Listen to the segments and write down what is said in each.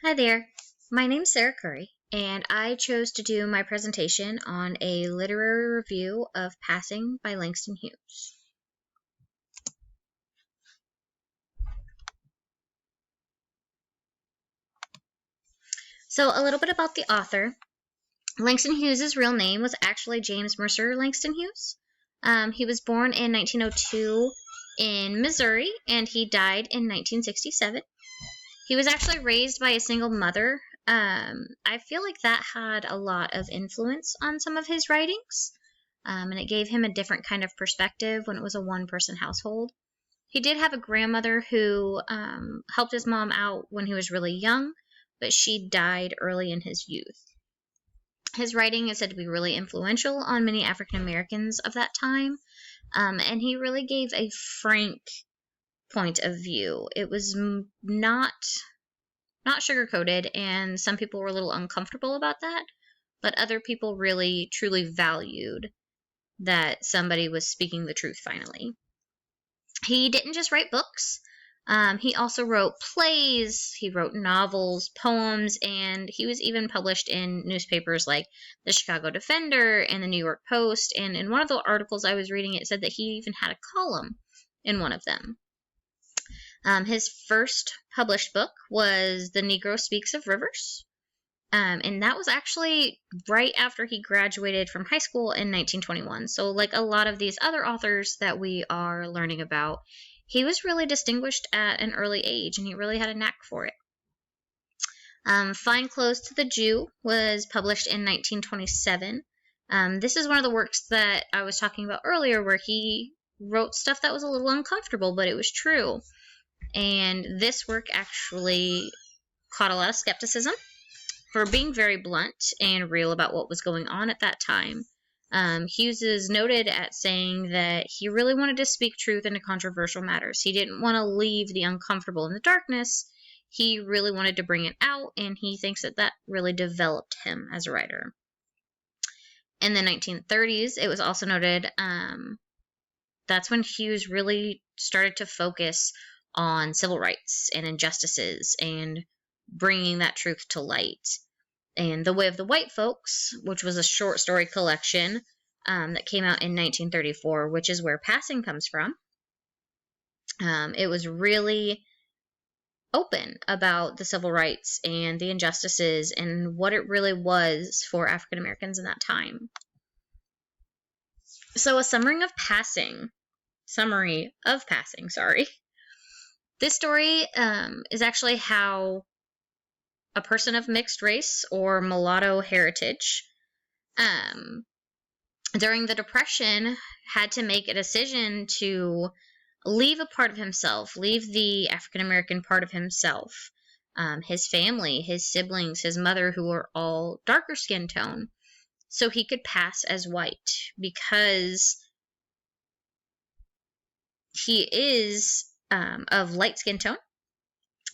Hi there. My name's Sarah Curry, and I chose to do my presentation on a literary review of Passing by Langston Hughes. So, a little bit about the author. Langston Hughes' real name was actually James Mercer Langston Hughes. He was born in 1902 in Missouri, and he died in 1967. He was actually raised by a single mother. I feel like that had a lot of influence on some of his writings, and it gave him a different kind of perspective when it was a one-person household. He did have a grandmother who helped his mom out when he was really young, but she died early in his youth. His writing is said to be really influential on many African Americans of that time, and he really gave a frank point of view. It was not sugar-coated, and some people were a little uncomfortable about that, but other people really truly valued that somebody was speaking the truth finally. He didn't just write books. He also wrote plays, he wrote novels, poems, and he was even published in newspapers like the Chicago Defender and the New York Post. And in one of the articles I was reading, it said that he even had a column in one of them. His first published book was The Negro Speaks of Rivers. And that was actually right after he graduated from high school in 1921. So, like a lot of these other authors that we are learning about, he was really distinguished at an early age, and he really had a knack for it. Fine Clothes to the Jew was published in 1927. This is one of the works that I was talking about earlier, where he wrote stuff that was a little uncomfortable, but it was true. And this work actually caught a lot of skepticism for being very blunt and real about what was going on at that time. Hughes is noted at saying that he really wanted to speak truth into controversial matters. He didn't want to leave the uncomfortable in the darkness. He really wanted to bring it out, and he thinks that that really developed him as a writer. In the 1930s, it was also noted that's when Hughes really started to focus on civil rights and injustices and bringing that truth to light. And The Way of the White Folks, which was a short story collection that came out in 1934, which is where Passing comes from. It was really open about the civil rights and the injustices and what it really was for African Americans in that time. So a summary of Passing, This story is actually how a person of mixed race or mulatto heritage during the Depression had to make a decision to leave a part of himself, leave the African American part of himself, his family, his siblings, his mother, who were all darker skin tone, so he could pass as white, because he is of light skin tone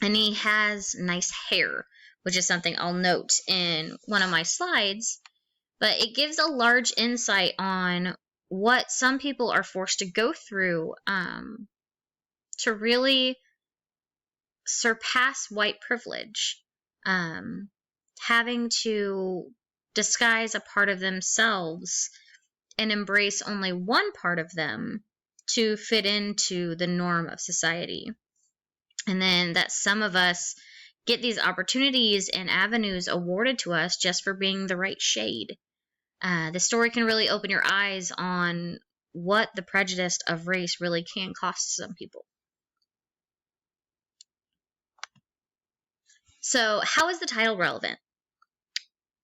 and he has nice hair, which is something I'll note in one of my slides. But it gives a large insight on what some people are forced to go through to really surpass white privilege, having to disguise a part of themselves and embrace only one part of them to fit into the norm of society. And then that some of us get these opportunities and avenues awarded to us just for being the right shade. The story can really open your eyes on what the prejudice of race really can cost some people. So, how is the title relevant?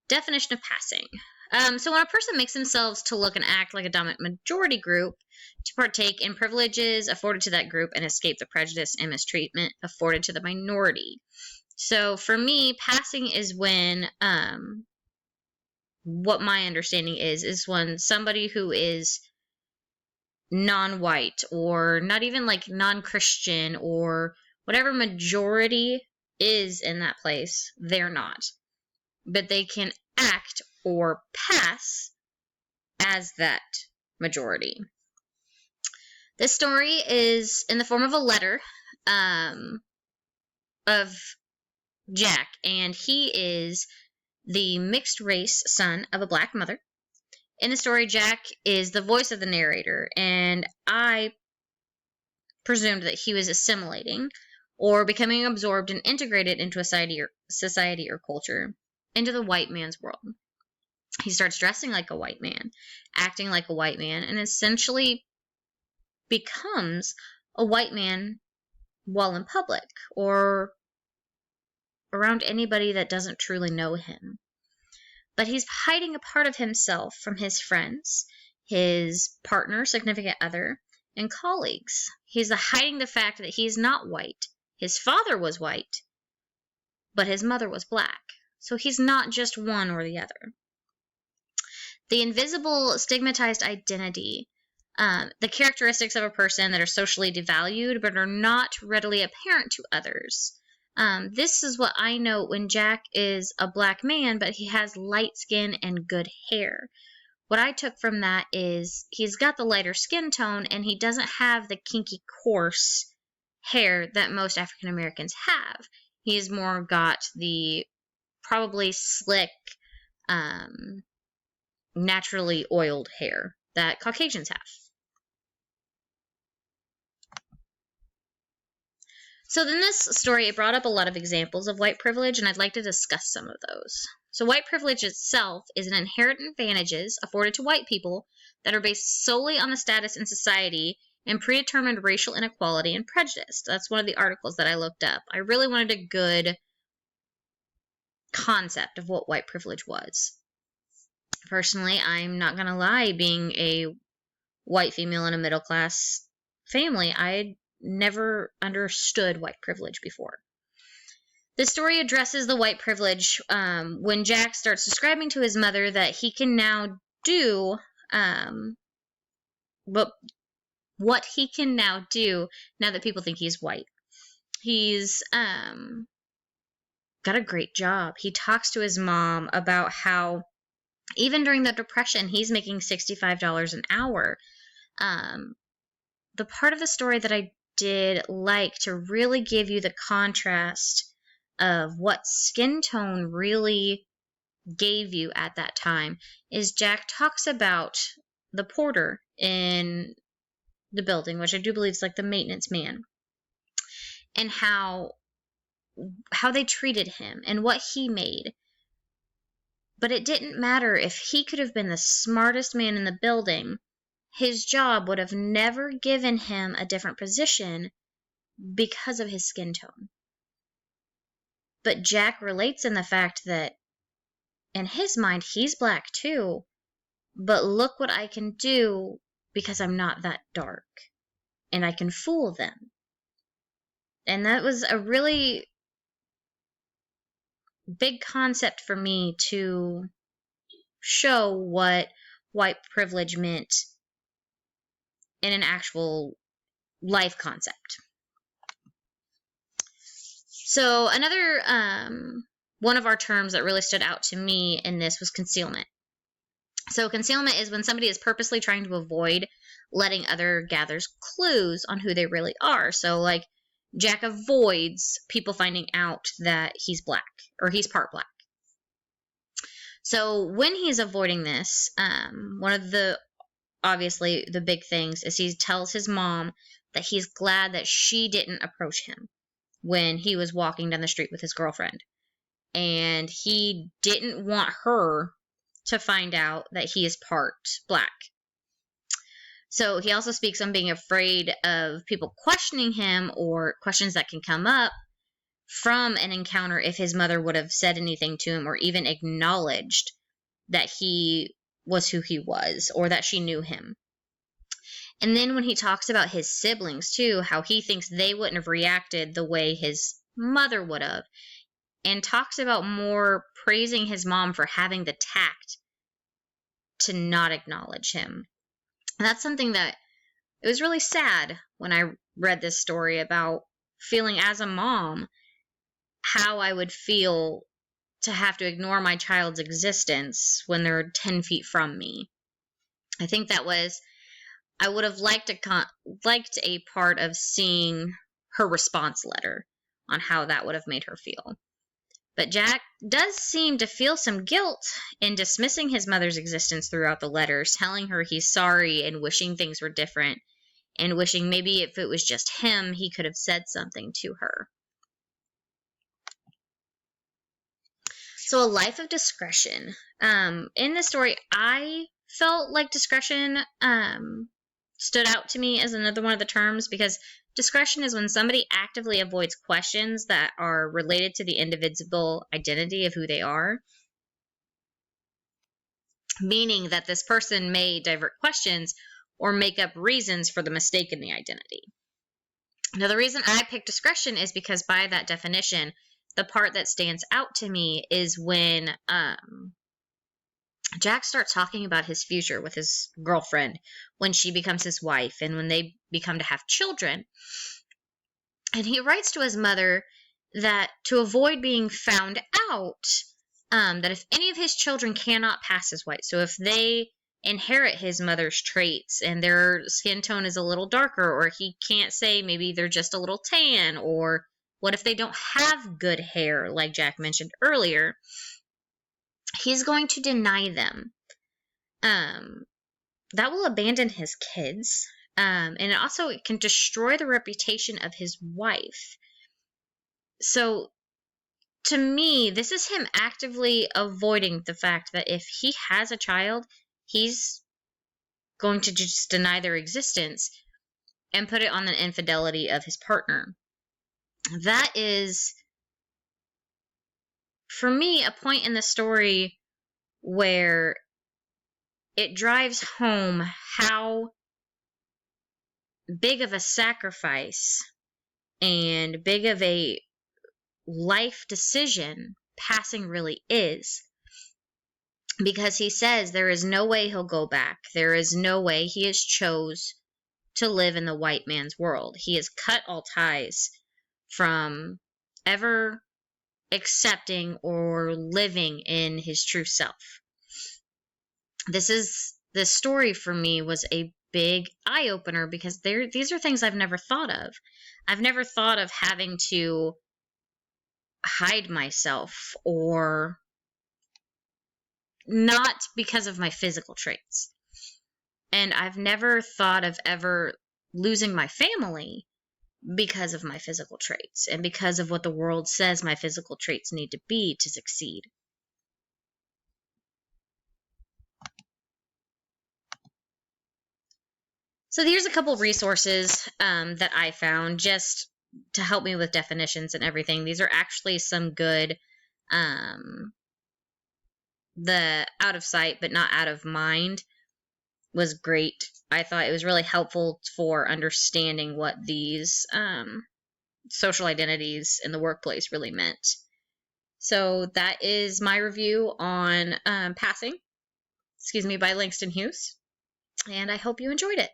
Definition of passing. So when a person makes themselves to look and act like a dominant majority group, to partake in privileges afforded to that group and escape the prejudice and mistreatment afforded to the minority. So for me, passing is when, what my understanding is when somebody who is non-white or not even like non-Christian or whatever majority is in that place, they're not. But they can act or pass as that majority. This story is in the form of a letter of Jack, and he is the mixed race son of a black mother. In the story, Jack is the voice of the narrator, and I presumed that he was assimilating or becoming absorbed and integrated into a society or culture, into the white man's world. He starts dressing like a white man, acting like a white man, and essentially becomes a white man while in public or around anybody that doesn't truly know him. But he's hiding a part of himself from his friends, his partner, significant other, and colleagues. He's hiding the fact that he's not white. His father was white, but his mother was black. So he's not just one or the other. The invisible, stigmatized identity, the characteristics of a person that are socially devalued but are not readily apparent to others. This is what I note when Jack is a black man, but he has light skin and good hair. What I took from that is he's got the lighter skin tone and he doesn't have the kinky, coarse hair that most African Americans have. He's more got the probably slick, naturally oiled hair that Caucasians have. So in this story, it brought up a lot of examples of white privilege, and I'd like to discuss some of those. So white privilege itself is an inherent advantages afforded to white people that are based solely on the status in society and predetermined racial inequality and prejudice. That's one of the articles that I looked up. I really wanted a good concept of what white privilege was. Personally, I'm not going to lie, being a white female in a middle class family, I never understood white privilege before. This story addresses the white privilege when Jack starts describing to his mother that he can now do what he can now do now that people think he's white. He's got a great job. He talks to his mom about how even during the Depression, he's making $65 an hour. The part of the story that I did like to really give you the contrast of what skin tone really gave you at that time is Jack talks about the porter in the building, which I do believe is like the maintenance man, and how they treated him and what he made. But it didn't matter if he could have been the smartest man in the building. His job would have never given him a different position because of his skin tone. But Jack relates in the fact that in his mind, he's black too, but look what I can do because I'm not that dark, and I can fool them. And that was a really big concept for me to show what white privilege meant in an actual life concept. So another one of our terms that really stood out to me in this was concealment. So concealment is when somebody is purposely trying to avoid letting other gatherers clues on who they really are. So like Jack avoids people finding out that he's black or he's part black. So when he's avoiding this, one of the obviously the big things is he tells his mom that he's glad that she didn't approach him when he was walking down the street with his girlfriend. And he didn't want her to find out that he is part black. So he also speaks on being afraid of people questioning him or questions that can come up from an encounter if his mother would have said anything to him or even acknowledged that he was who he was or that she knew him. And then when he talks about his siblings too, how he thinks they wouldn't have reacted the way his mother would have, and talks about more praising his mom for having the tact to not acknowledge him. And that's something that it was really sad when I read this story about feeling as a mom how I would feel to have to ignore my child's existence when they're 10 feet from me. I think that was, I would have liked a part of seeing her response letter on how that would have made her feel. But Jack does seem to feel some guilt in dismissing his mother's existence throughout the letters, telling her he's sorry and wishing things were different, and wishing maybe if it was just him, he could have said something to her. So a life of discretion. In the story, I felt like discretion stood out to me as another one of the terms, because discretion is when somebody actively avoids questions that are related to the individual identity of who they are. Meaning that this person may divert questions or make up reasons for the mistake in the identity. Now, the reason I picked discretion is because by that definition, the part that stands out to me is when Jack starts talking about his future with his girlfriend, when she becomes his wife, and when they become to have children. And he writes to his mother that to avoid being found out, that if any of his children cannot pass as white, so if they inherit his mother's traits and their skin tone is a little darker, or he can't say maybe they're just a little tan, or what if they don't have good hair, like Jack mentioned earlier, he's going to deny them. That will abandon his kids, and also it can destroy the reputation of his wife. So to me, this is him actively avoiding the fact that if he has a child, he's going to just deny their existence and put it on the infidelity of his partner. That is, for me, a point in the story where it drives home how big of a sacrifice and big of a life decision passing really is. Because he says there is no way he'll go back. There is no way. He has chose to live in the white man's world. He has cut all ties from ever accepting or living in his true self. This story for me was a big eye-opener, because these are things I've never thought of. I've never thought of having to hide myself, or not because of my physical traits. And I've never thought of ever losing my family because of my physical traits, and because of what the world says my physical traits need to be to succeed. So here's a couple resources that I found just to help me with definitions and everything. These are actually some good, the Out of Sight but Not Out of Mind was great. I thought it was really helpful for understanding what these social identities in the workplace really meant. So that is my review on Passing, by Langston Hughes, and I hope you enjoyed it.